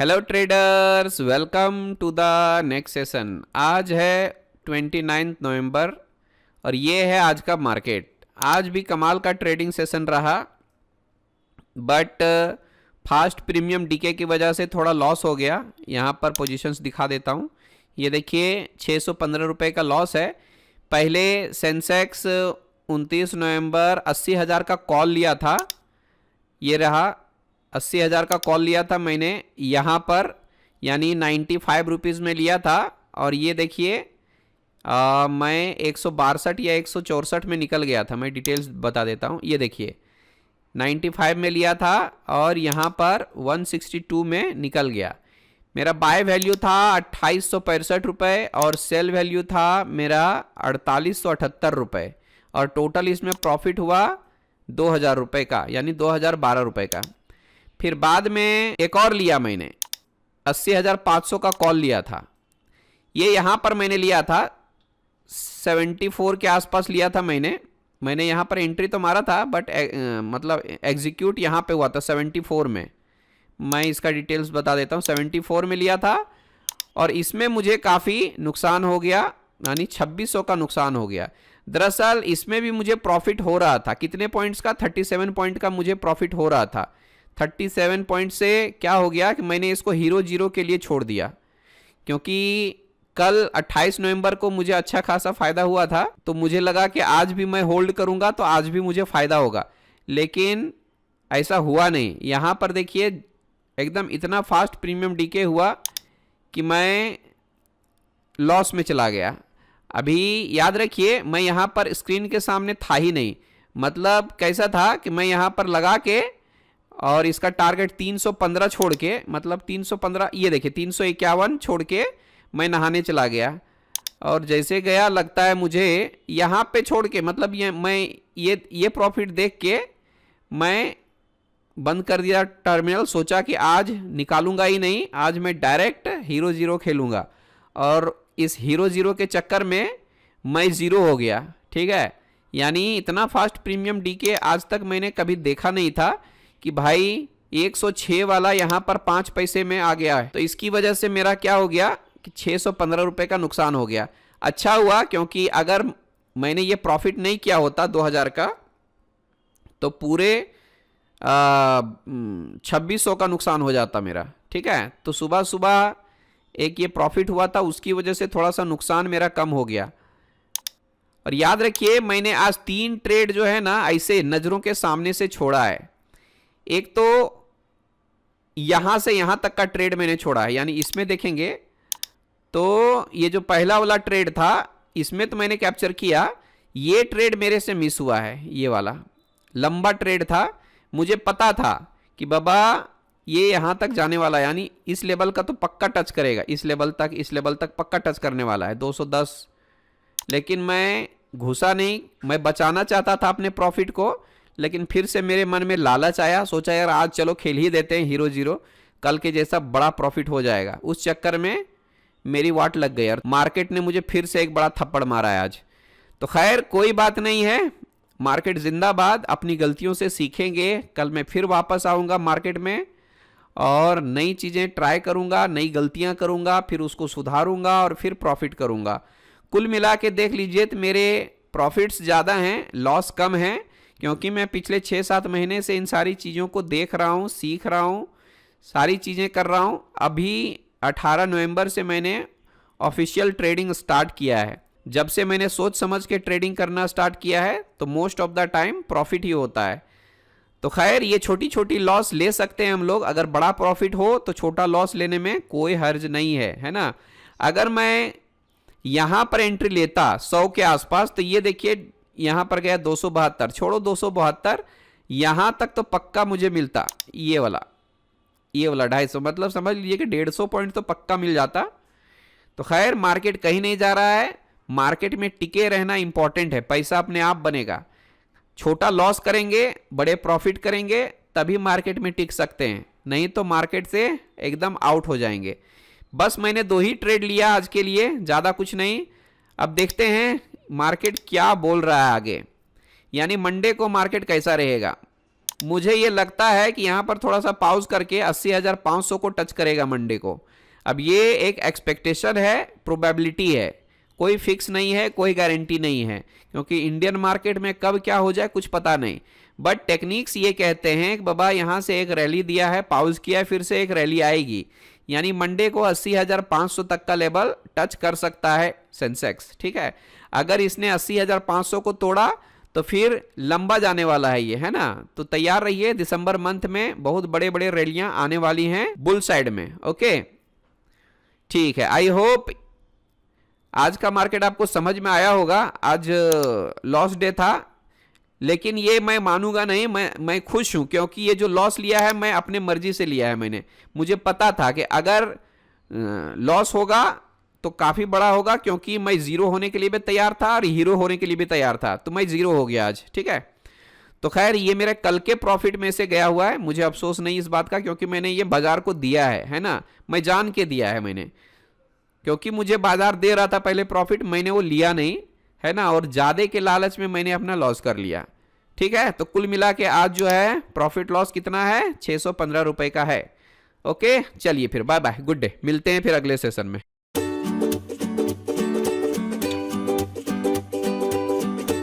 Hello traders, welcome to the next session. आज है 29 नवंबर और ये है आज का मार्केट। आज भी कमाल का ट्रेडिंग सेशन रहा, बट फास्ट प्रीमियम डीके की वजह से थोड़ा लॉस हो गया। यहाँ पर पोजीशंस दिखा देता हूँ। ये देखिए 615 रुपये का लॉस है। पहले सेंसेक्स 29 नवंबर 80,000 का कॉल लिया था। ये रहा 80,000 का कॉल लिया था मैंने यहाँ पर, यानी 95 रुपीज़ में लिया था। और ये देखिए मैं 162 या 164 में निकल गया था। मैं डिटेल्स बता देता हूँ। ये देखिए 95 में लिया था और यहाँ पर 162 में निकल गया। मेरा बाय वैल्यू था 2865 रुपये और सेल वैल्यू था मेरा 4878 रुपये और टोटल इसमें प्रॉफिट हुआ 2000 रुपये का, यानी 2012 रुपये का। फिर बाद में एक और लिया मैंने 80,500 का कॉल लिया था। ये यहाँ पर मैंने लिया था 74 के आसपास लिया था मैंने यहाँ पर एंट्री तो मारा था, बट मतलब एग्जीक्यूट यहाँ पे हुआ था 74 में। मैं इसका डिटेल्स बता देता हूँ। 74 में लिया था और इसमें मुझे काफ़ी नुकसान हो गया, यानी 2600 का नुकसान हो गया। दरअसल इसमें भी मुझे प्रॉफिट हो रहा था। कितने पॉइंट्स का? 37 पॉइंट का मुझे प्रॉफिट हो रहा था। 37 पॉइंट से क्या हो गया कि मैंने इसको हीरो जीरो के लिए छोड़ दिया, क्योंकि कल 28 नवंबर को मुझे अच्छा खासा फ़ायदा हुआ था। तो मुझे लगा कि आज भी मैं होल्ड करूंगा तो आज भी मुझे फ़ायदा होगा, लेकिन ऐसा हुआ नहीं। यहाँ पर देखिए एकदम इतना फास्ट प्रीमियम डीके हुआ कि मैं लॉस में चला गया। अभी याद रखिए मैं यहाँ पर स्क्रीन के सामने था ही नहीं। मतलब कैसा था कि मैं यहाँ पर लगा के और इसका टारगेट 315 छोड़ के, मतलब 315, ये देखिए 351 छोड़ के मैं नहाने चला गया। और जैसे गया लगता है मुझे यहाँ पे छोड़ के, मतलब ये प्रॉफिट देख के मैं बंद कर दिया टर्मिनल। सोचा कि आज निकालूंगा ही नहीं, आज मैं डायरेक्ट हीरो जीरो खेलूंगा। और इस हीरो जीरो के चक्कर में मैं ज़ीरो हो गया। ठीक है, यानी इतना फास्ट प्रीमियम डीके आज तक मैंने कभी देखा नहीं था कि भाई 106 वाला यहाँ पर 5 पैसे में आ गया है। तो इसकी वजह से मेरा क्या हो गया कि 615 रुपये का नुकसान हो गया। अच्छा हुआ, क्योंकि अगर मैंने ये प्रॉफिट नहीं किया होता 2000 का तो पूरे 2600 का नुकसान हो जाता मेरा। ठीक है, तो सुबह सुबह एक ये प्रॉफिट हुआ था, उसकी वजह से थोड़ा सा नुकसान मेरा कम हो गया। और याद रखिए मैंने आज 3 ट्रेड जो है ना ऐसे नज़रों के सामने से छोड़ा है। एक तो यहां से यहां तक का ट्रेड मैंने छोड़ा है, यानी इसमें देखेंगे तो ये जो पहला वाला ट्रेड था इसमें तो मैंने कैप्चर किया। ये ट्रेड मेरे से मिस हुआ है। ये वाला लंबा ट्रेड था, मुझे पता था कि बाबा ये यहां तक जाने वाला है, यानी इस लेवल का तो पक्का टच करेगा। इस लेवल तक पक्का टच करने वाला है 210, लेकिन मैं घुसा नहीं। मैं बचाना चाहता था अपने प्रॉफिट को, लेकिन फिर से मेरे मन में लालच आया। सोचा यार आज चलो खेल ही देते हैं हीरो जीरो, कल के जैसा बड़ा प्रॉफिट हो जाएगा। उस चक्कर में मेरी वाट लग गई और मार्केट ने मुझे फिर से एक बड़ा थप्पड़ मारा है आज। तो खैर कोई बात नहीं है, मार्केट जिंदाबाद। अपनी गलतियों से सीखेंगे। कल मैं फिर वापस आऊँगा मार्केट में और नई चीज़ें ट्राई करूँगा, नई गलतियाँ करूँगा, फिर उसको सुधारूँगा और फिर प्रॉफिट करूँगा। कुल मिला के देख लीजिए तो मेरे प्रॉफिट्स ज़्यादा हैं, लॉस कम है, क्योंकि मैं पिछले 6-7 महीने से इन सारी चीज़ों को देख रहा हूँ, सीख रहा हूँ, सारी चीज़ें कर रहा हूँ। अभी 18 नवंबर से मैंने ऑफिशियल ट्रेडिंग स्टार्ट किया है। जब से मैंने सोच समझ के ट्रेडिंग करना स्टार्ट किया है तो most of the time profit ही होता है। तो खैर ये छोटी छोटी लॉस ले सकते हैं हम लोग। अगर बड़ा प्रॉफिट हो तो छोटा लॉस लेने में कोई हर्ज नहीं है, है ना। अगर मैं यहाँ पर एंट्री लेता 100 के आसपास, तो ये देखिए यहाँ पर गया 272, छोड़ो 272, यहाँ तक तो पक्का मुझे मिलता। ये वाला 250, मतलब समझ लीजिए कि 150 पॉइंट तो पक्का मिल जाता। तो खैर मार्केट कहीं नहीं जा रहा है, मार्केट में टिके रहना इंपॉर्टेंट है। पैसा अपने आप बनेगा। छोटा लॉस करेंगे, बड़े प्रॉफिट करेंगे, तभी मार्केट में टिक सकते हैं, नहीं तो मार्केट से एकदम आउट हो जाएंगे। बस मैंने 2 ही ट्रेड लिया आज के लिए, ज़्यादा कुछ नहीं। अब देखते हैं मार्केट क्या बोल रहा है आगे, यानी मंडे को मार्केट कैसा रहेगा। मुझे ये लगता है कि यहाँ पर थोड़ा सा पॉज करके 80,500 को टच करेगा मंडे को। अब ये एक एक्सपेक्टेशन है, प्रोबेबिलिटी है, कोई फिक्स नहीं है, कोई गारंटी नहीं है, क्योंकि इंडियन मार्केट में कब क्या हो जाए कुछ पता नहीं। बट टेक्निक्स ये कहते हैं कि बाबा यहाँ से एक रैली दिया है, पॉज किया है, फिर से एक रैली आएगी, यानी मंडे को 80,500 तक का लेवल टच कर सकता है सेंसेक्स। ठीक है, अगर इसने 80,500 को तोड़ा तो फिर लंबा जाने वाला है ये, है ना। तो तैयार रहिए, दिसंबर मंथ में बहुत बड़े बड़े रैलियां आने वाली हैं बुल साइड में। ओके, ठीक है, आई होप आज का मार्केट आपको समझ में आया होगा। आज लॉस डे था, लेकिन ये मैं मानूंगा नहीं, मैं खुश हूं, क्योंकि ये जो लॉस लिया है मैं अपने मर्जी से लिया है। मैंने, मुझे पता था कि अगर लॉस होगा तो काफी बड़ा होगा, क्योंकि मैं जीरो होने के लिए भी तैयार था और हीरो होने के लिए भी तैयार था, तो मैं जीरो हो गया आज। ठीक है, तो खैर ये मेरे कल के प्रॉफिट में से गया हुआ है, मुझे अफसोस नहीं इस बात का, क्योंकि मैंने ये बाजार को दिया है ना, मैं जान के दिया है मैंने, क्योंकि मुझे बाजार दे रहा था पहले प्रॉफिट, मैंने वो लिया नहीं, है ना, और ज्यादा के लालच में मैंने अपना लॉस कर लिया। ठीक है, तो कुल मिला के आज जो है प्रॉफिट लॉस कितना है, 615 रुपए का है। ओके, चलिए फिर बाय बाय, गुड डे, मिलते हैं फिर अगले सेशन में।